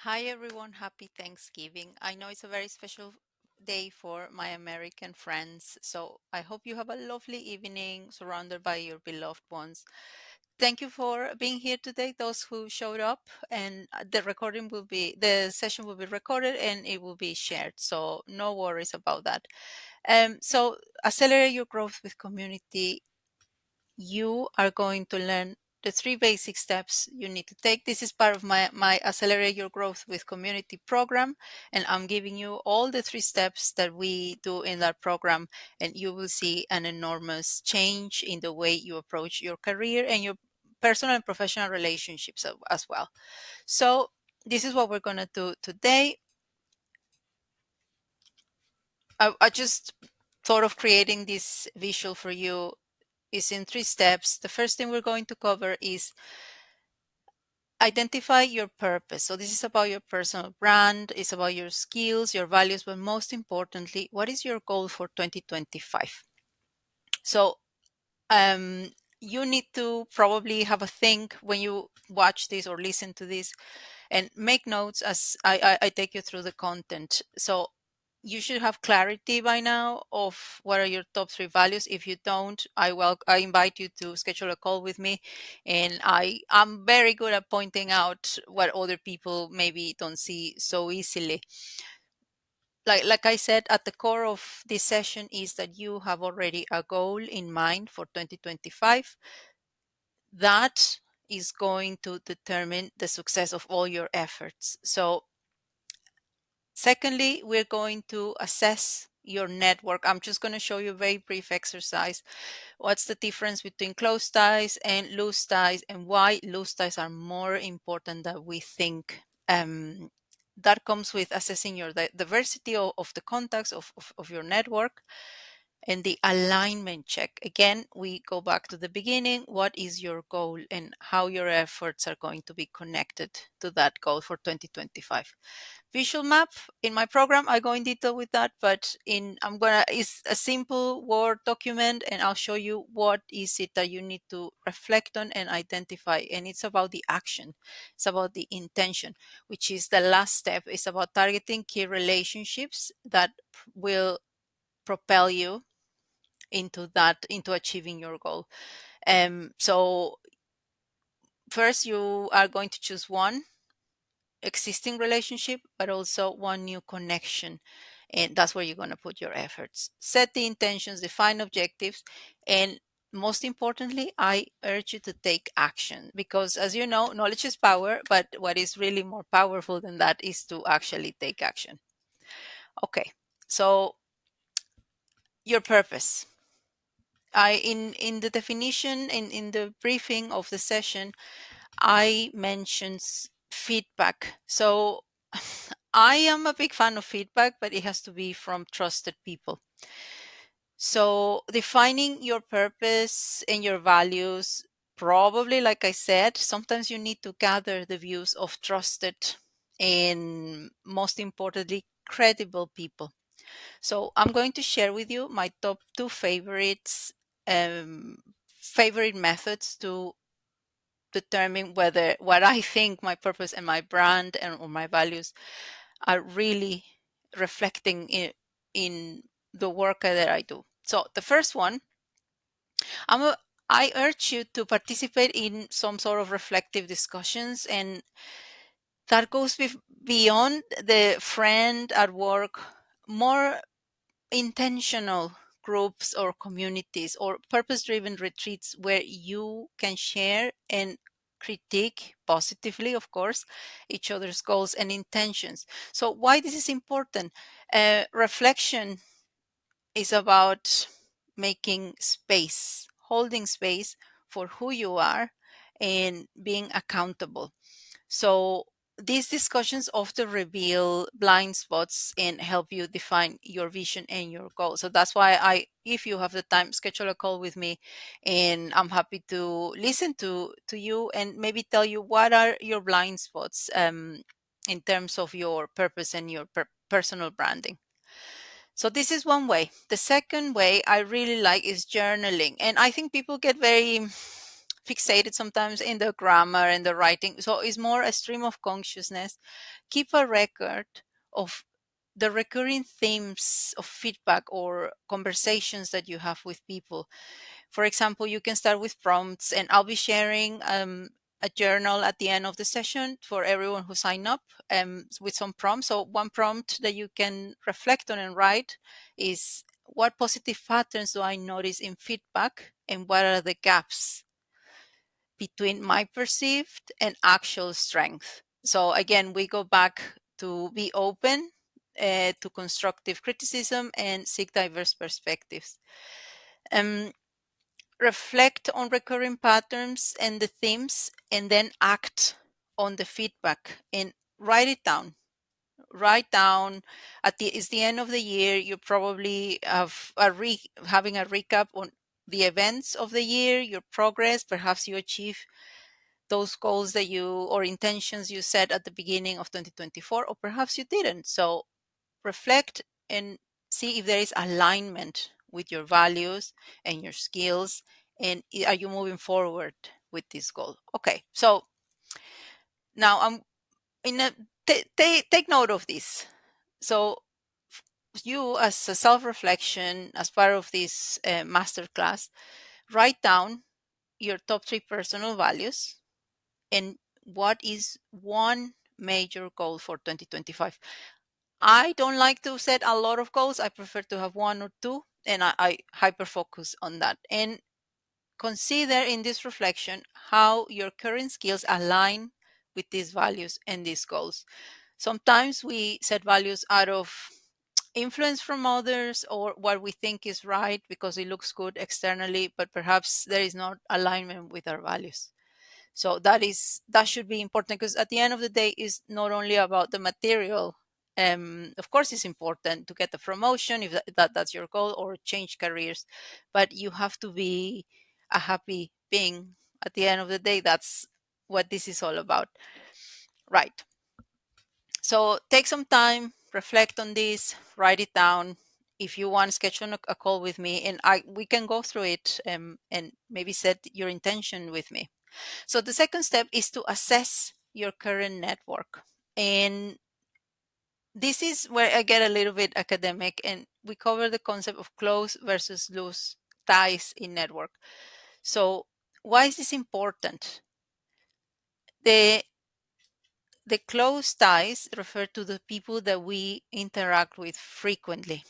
Hi everyone, happy Thanksgiving. I know it's a very special day for my American friends, so I hope you have a lovely evening surrounded by your beloved ones. Thank you for being here today, those who showed up, and the session will be recorded and it will be shared, so no worries about that. So accelerate your growth with community. You are going to learn the three basic steps you need to take. This is part of my Accelerate Your Growth with Community program. And I'm giving you all the three steps that we do in that program. And you will see an enormous change in the way you approach your career and your personal and professional relationships as well. So this is what we're going to do today. I just thought of creating this visual for you is in three steps. The first thing we're going to cover is identify your purpose. So this is about your personal brand, it's about your skills, your values, but most importantly, what is your goal for 2025? So um, you need to probably have a think when you watch this or listen to this and make notes as I take you through the content. So you should have clarity by now of what are your top three values. If you don't, I invite you to schedule a call with me, and I'm very good at pointing out what other people maybe don't see so easily. Like I said, at the core of this session is that you have already a goal in mind for 2025 that is going to determine the success of all your efforts. So secondly, we're going to assess your network. I'm just going to show you a very brief exercise. What's the difference between close ties and loose ties, and why loose ties are more important than we think? That comes with assessing your diversity of the contacts of your network, and the alignment check. Again, we go back to the beginning. What is your goal and how your efforts are going to be connected to that goal for 2025? Visual map in my program, I go in detail with that, but it's a simple Word document, and I'll show you what is it that you need to reflect on and identify. And it's about the action. It's about the intention, which is the last step. It's about targeting key relationships that will propel you into achieving your goal. So first you are going to choose one existing relationship, but also one new connection, and that's where you're going to put your efforts. Set the intentions, define objectives, and most importantly, I urge you to take action, because as you know, knowledge is power, but what is really more powerful than that is to actually take action. Okay, so your purpose. In the definition, in the briefing of the session, I mentioned feedback. So I am a big fan of feedback, but it has to be from trusted people. So defining your purpose and your values, probably, like I said, sometimes you need to gather the views of trusted and, most importantly, credible people. So I'm going to share with you my top two favorite methods to determine whether what I think my purpose and my brand and or my values are really reflecting in the work that I do. So the first one, I'm a, I urge you to participate in some sort of reflective discussions, and that goes beyond the friend at work, more intentional groups or communities or purpose driven retreats where you can share and critique positively, of course, each other's goals and intentions. So why this is important? Reflection is about making space, holding space for who you are and being accountable. So these discussions often reveal blind spots and help you define your vision and your goal. So that's why if you have the time, schedule a call with me, and I'm happy to listen to you and maybe tell you what are your blind spots in terms of your purpose and your personal branding. So this is one way. The second way I really like is journaling. And I think people get very fixated sometimes in the grammar and the writing. So it's more a stream of consciousness. Keep a record of the recurring themes of feedback or conversations that you have with people. For example, you can start with prompts, and I'll be sharing a journal at the end of the session for everyone who sign up with some prompts. So one prompt that you can reflect on and write is, what positive patterns do I notice in feedback, and what are the gaps between my perceived and actual strength? So again, we go back to be open to constructive criticism and seek diverse perspectives. Um, Reflect on recurring patterns and the themes, and then act on the feedback and write it down. Write down at the it's the end of the year. You probably have having a recap on the events of the year, your progress. Perhaps you achieve those goals that you or intentions you set at the beginning of 2024, or perhaps you didn't. So reflect and see if there is alignment with your values and your skills, and are you moving forward with this goal. Okay, so now I'm in a take note of this. So you, as a self-reflection, as part of this masterclass, write down your top 3 personal values and what is one major goal for 2025. I don't like to set a lot of goals. I prefer to have one or two, and I hyper focus on that. And consider in this reflection how your current skills align with these values and these goals. Sometimes we set values out of influence from others or what we think is right because it looks good externally, but perhaps there is not alignment with our values. So that should be important, because at the end of the day is not only about the material. Of course it's important to get the promotion if that's your goal, or change careers, but you have to be a happy being at the end of the day. That's what this is all about, right? So take some time, reflect on this, write it down. If you want, schedule a call with me, and we can go through it, and maybe set your intention with me. So the second step is to assess your current network. And this is where I get a little bit academic, and we cover the concept of close versus loose ties in network. So why is this important? The the close ties refer to the people that we interact with frequently.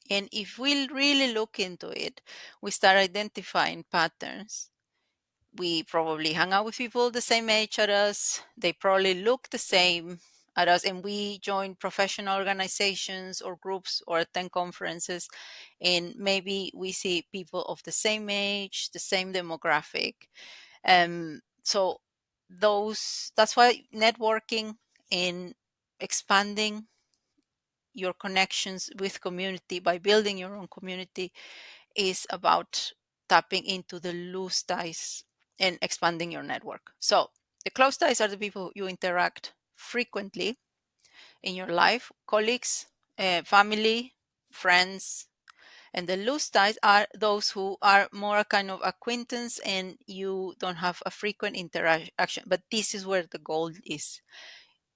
And if we really look into it, we start identifying patterns. We probably hang out with people the same age as us. They probably look the same at us, and we join professional organizations or groups or attend conferences, and maybe we see people of the same age, the same demographic. So that's why networking and expanding your connections with community by building your own community is about tapping into the loose ties and expanding your network. So the close ties are the people you interact frequently in your life, colleagues, family, friends. And the loose ties are those who are more a kind of acquaintance and you don't have a frequent interaction. But this is where the goal is,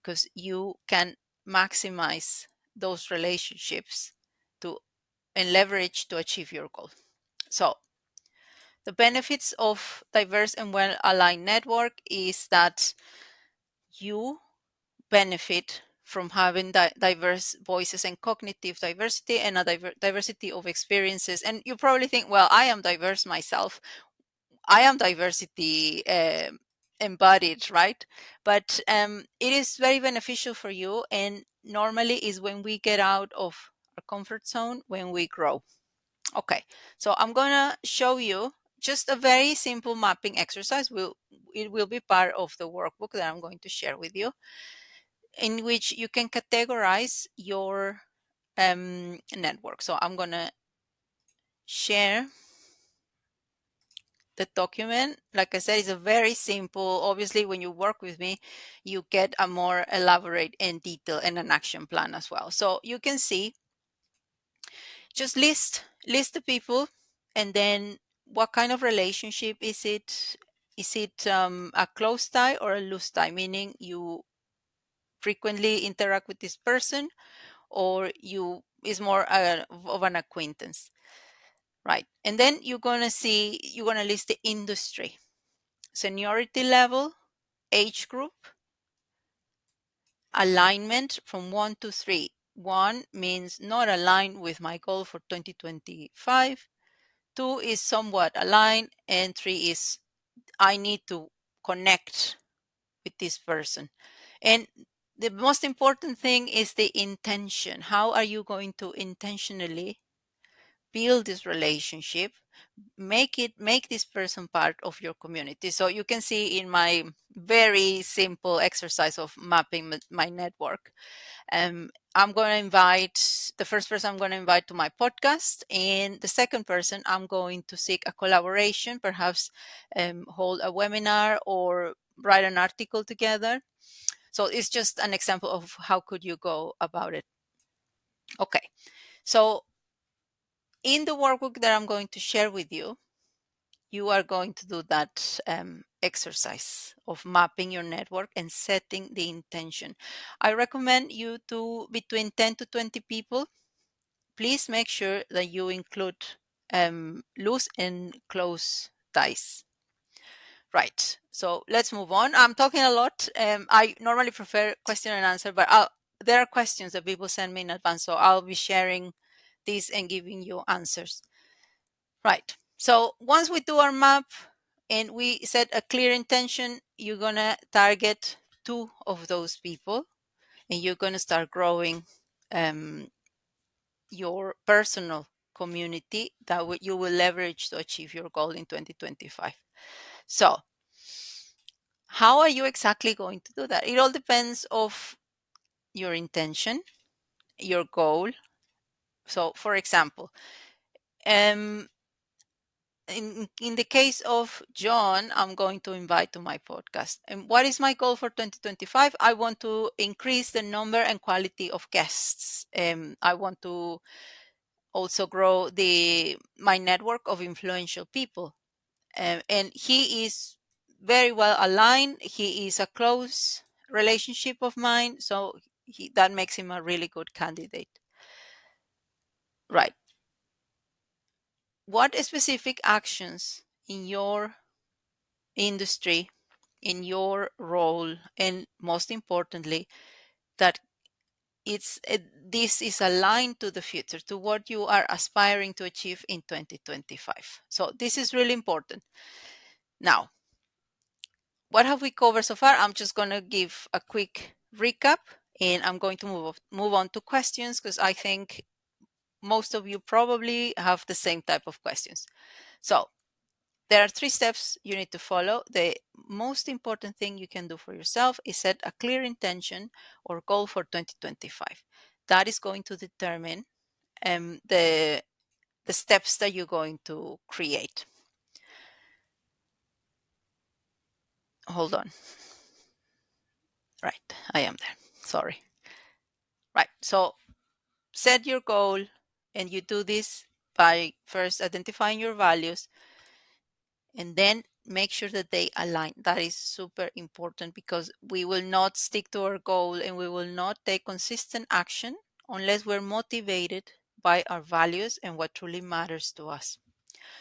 because you can maximize those relationships to and leverage to achieve your goal. So the benefits of diverse and well-aligned network is that you benefit from having diverse voices and cognitive diversity and a diversity of experiences. And you probably think, well, I am diverse myself. I am diversity embodied, right? But it is very beneficial for you. And normally is when we get out of our comfort zone, when we grow. Okay, so I'm gonna show you just a very simple mapping exercise. It will be part of the workbook that I'm going to share with you, in which you can categorize your network. So I'm gonna share the document. Like I said, it's a very simple. Obviously, when you work with me, you get a more elaborate and detail and an action plan as well. So you can see, just list the people, and then what kind of relationship is it, Is it a close tie or a loose tie? Meaning you frequently interact with this person, or you is more of an acquaintance, right? And then you're gonna list the industry, seniority level, age group, alignment from 1 to 3. 1 means not aligned with my goal for 2025. 2 is somewhat aligned, and 3 is I need to connect with this person. And the most important thing is the intention. How are you going to intentionally build this relationship? Make this person part of your community. So you can see in my very simple exercise of mapping my network, I'm going to invite the first person I'm going to invite to my podcast, and the second person I'm going to seek a collaboration, perhaps hold a webinar or write an article together. So it's just an example of how could you go about it. Okay, so in the workbook that I'm going to share with you, you are going to do that exercise of mapping your network and setting the intention. I recommend you to between 10 to 20 people. Please make sure that you include loose and close ties. Right. So let's move on. I'm talking a lot. I normally prefer question and answer, but there are questions that people send me in advance, so I'll be sharing these and giving you answers. Right. So once we do our map and we set a clear intention, you're going to target 2 of those people, and you're going to start growing your personal community that you will leverage to achieve your goal in 2025. So how are you exactly going to do that? It all depends of your intention, your goal. So for example, um, in the case of John, I'm going to invite to my podcast. And what is my goal for 2025? I want to increase the number and quality of guests. I want to also grow my network of influential people. And he is very well aligned. He is a close relationship of mine, so that makes him a really good candidate. Right. What specific actions in your industry, in your role, and most importantly, that this is aligned to the future, to what you are aspiring to achieve in 2025? So this is really important. Now, what have we covered so far? I'm just going to give a quick recap, and I'm going to move on to questions, because I think most of you probably have the same type of questions. So there are 3 steps you need to follow. The most important thing you can do for yourself is set a clear intention or goal for 2025. That is going to determine the steps that you're going to create. Hold on. Right, I am there. Sorry. Right, so set your goal, and you do this by first identifying your values, and then make sure that they align. That is super important, because we will not stick to our goal and we will not take consistent action unless we're motivated by our values and what truly matters to us.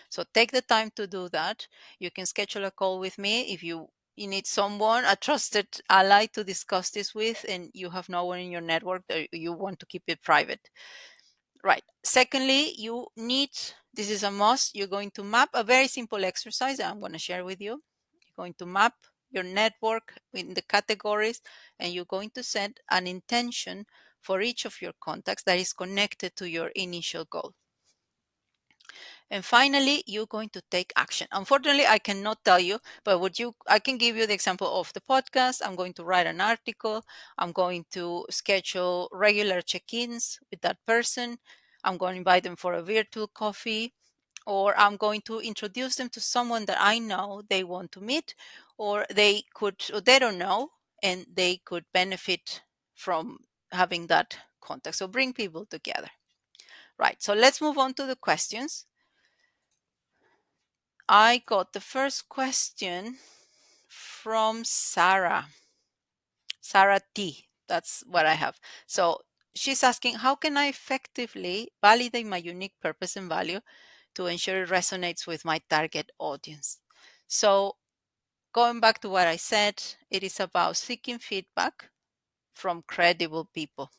So take the time to do that. You can schedule a call with me if you need someone, a trusted ally to discuss this with, and you have no one in your network that you want to keep it private. Right. Secondly, this is a must, you're going to map a very simple exercise that I'm going to share with you. You're going to map your network in the categories, and you're going to set an intention for each of your contacts that is connected to your initial goal. And finally, you're going to take action. Unfortunately, I cannot tell you, but I can give you the example of the podcast. I'm going to write an article. I'm going to schedule regular check-ins with that person. I'm going to invite them for a virtual coffee, or I'm going to introduce them to someone that I know they want to meet, or they don't know, and they could benefit from having that contact. So bring people together. Right. So let's move on to the questions. I got the first question from Sarah T. That's what I have. So she's asking, how can I effectively validate my unique purpose and value to ensure it resonates with my target audience? So going back to what I said, it is about seeking feedback from credible people.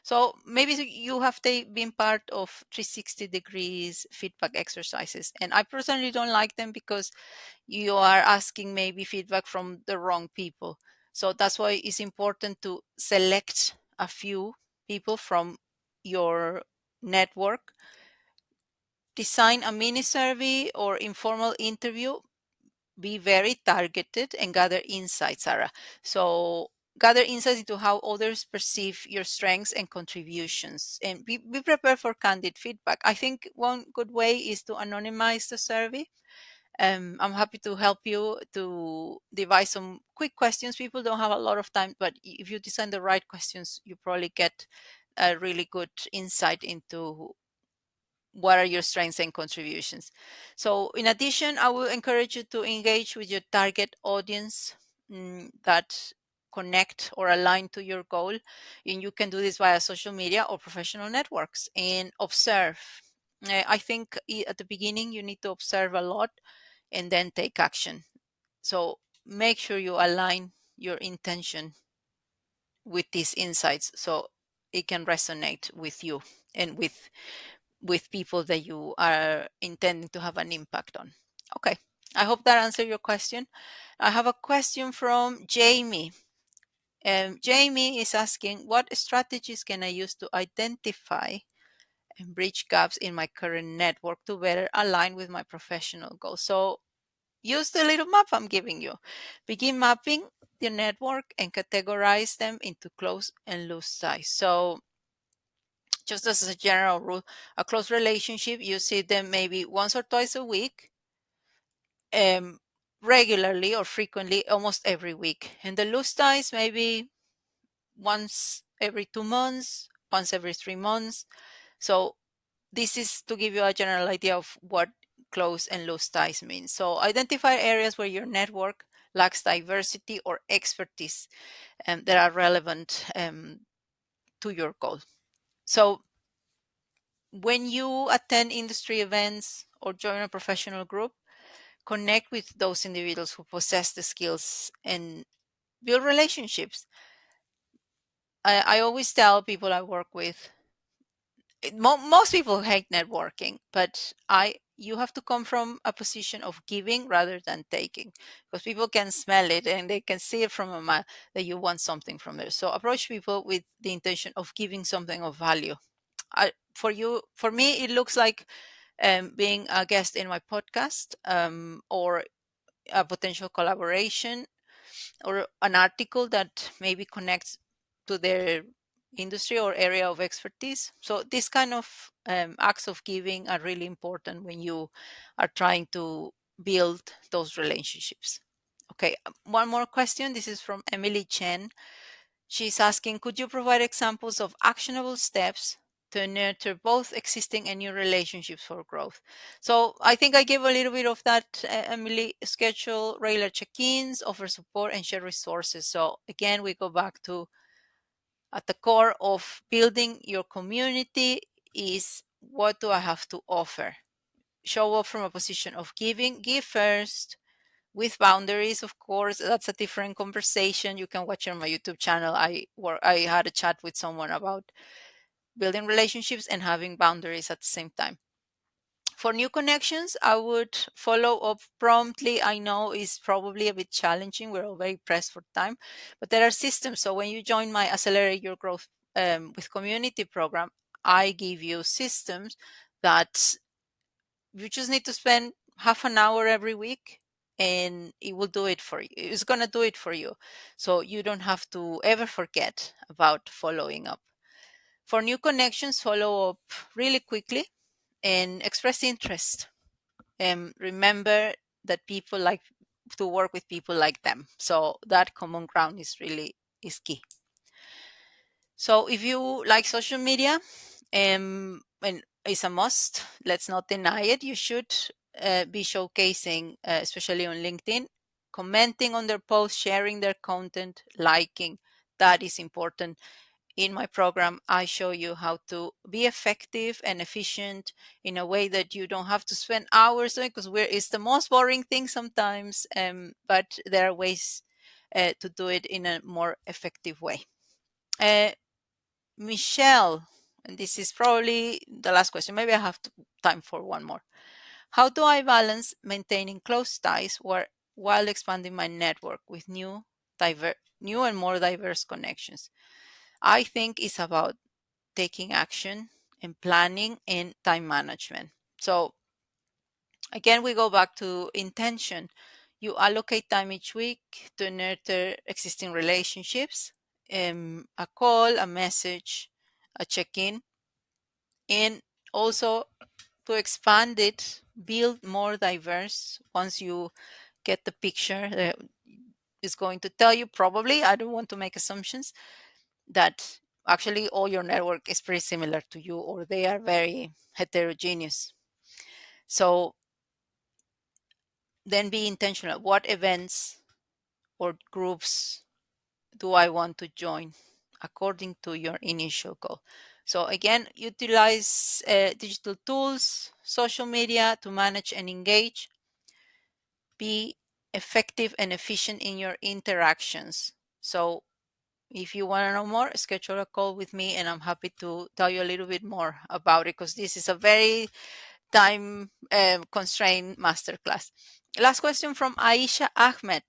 So maybe you have been part of 360 degrees feedback exercises, and I personally don't like them because you are asking maybe feedback from the wrong people. So that's why it's important to select a few people from your network, design a mini survey or informal interview, be very targeted, and gather insights, Sarah. So gather insights into how others perceive your strengths and contributions, and be prepared for candid feedback. I think one good way is to anonymize the survey. I'm happy to help you to devise some quick questions. People don't have a lot of time, but if you design the right questions, you probably get a really good insight into what are your strengths and contributions. So in addition, I will encourage you to engage with your target audience that connect or align to your goal. And you can do this via social media or professional networks, and observe. I think at the beginning, you need to observe a lot and then take action. So make sure you align your intention with these insights so it can resonate with you and with people that you are intending to have an impact on. Okay, I hope that answered your question. I have a question from Jamie. Jamie is asking, what strategies can I use to identify and bridge gaps in my current network to better align with my professional goals? So use the little map I'm giving you. Begin mapping the network and categorize them into close and loose ties. So just as a general rule, a close relationship, you see them maybe once or twice a week, um, regularly or frequently, almost every week. And the loose ties, maybe once every 2 months, once every 3 months. So this is to give you a general idea of what close and loose ties mean. So identify areas where your network lacks diversity or expertise that are relevant to your goal. So when you attend industry events or join a professional group, connect with those individuals who possess the skills and build relationships. I always tell people I work with, most people hate networking, but you have to come from a position of giving rather than taking, because people can smell it and they can see it from a mile that you want something from there. So approach people with the intention of giving something of value. For me, it looks like being a guest in my podcast, or a potential collaboration, or an article that maybe connects to their industry or area of expertise. So these kind of acts of giving are really important when you are trying to build those relationships. Okay, one more question. This is from Emily Chen. She's asking, could you provide examples of actionable steps to nurture both existing and new relationships for growth? So I think I gave a little bit of that, Emily. Schedule regular check-ins, offer support, and share resources. So again, we go back to, at the core of building your community is, what do I have to offer? Show up from a position of giving. Give first, with boundaries, of course. That's a different conversation. You can watch it on my YouTube channel. I had a chat with someone about building relationships and having boundaries at the same time. For new connections, I would follow up promptly. I know it's probably a bit challenging. We're all very pressed for time, but there are systems. So when you join my Accelerate Your Growth with Community program, I give you systems that you just need to spend half an hour every week, and it will do it for you. It's going to do it for you. So you don't have to ever forget about following up. For new connections, follow up really quickly and express interest. And remember that people like to work with people like them. So that common ground is key. So if you like social media, and it's a must, let's not deny it, you should be showcasing, especially on LinkedIn, commenting on their posts, sharing their content, liking. That is important. In my program, I show you how to be effective and efficient in a way that you don't have to spend hours doing, because it's the most boring thing sometimes, but there are ways to do it in a more effective way. Michelle, and this is probably the last question. Maybe I have time for one more. How do I balance maintaining close ties while expanding my network with new and more diverse connections? I think it's about taking action and planning and time management. So again, we go back to intention. You allocate time each week to nurture existing relationships, a call, a message, a check-in, and also to expand it, build more diverse. Once you get the picture, is going to tell you, probably, I don't want to make assumptions, that actually all your network is pretty similar to you, or they are very heterogeneous. So then be intentional. What events or groups do I want to join according to your initial goal? So again, utilize digital tools, social media to manage and engage. Be effective and efficient in your interactions. So if you want to know more, schedule a call with me and I'm happy to tell you a little bit more about it, because this is a very time constrained masterclass. Last question from Aisha Ahmed.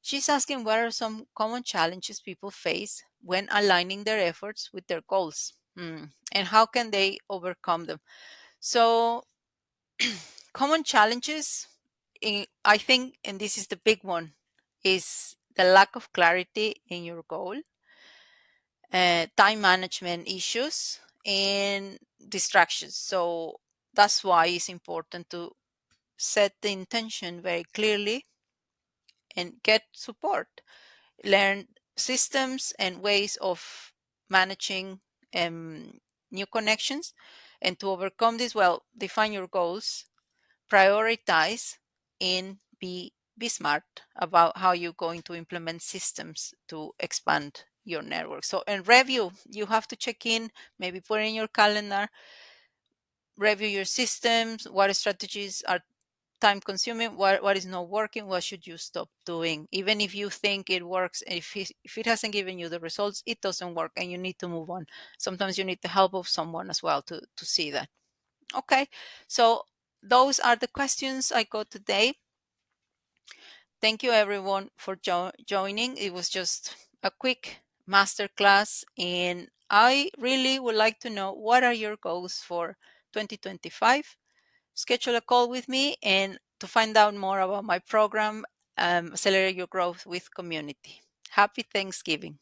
She's asking, what are some common challenges people face when aligning their efforts with their goals? And how can they overcome them? So, common challenges, I think, and this is the big one, is the lack of clarity in your goal, time management issues, and distractions. So that's why it's important to set the intention very clearly and get support. Learn systems and ways of managing new connections. And to overcome this, well, define your goals, prioritize, and be smart about how you're going to implement systems to expand your network. So, and review, you have to check in, maybe put in your calendar, review your systems, what strategies are time consuming, what is not working, what should you stop doing. Even if you think it works, if it hasn't given you the results, it doesn't work and you need to move on. Sometimes you need the help of someone as well to see that. Okay, so those are the questions I got today. Thank you everyone for joining. It was just a quick masterclass, and I really would like to know, what are your goals for 2025? Schedule a call with me and to find out more about my program, Accelerate Your Growth with Community. Happy Thanksgiving.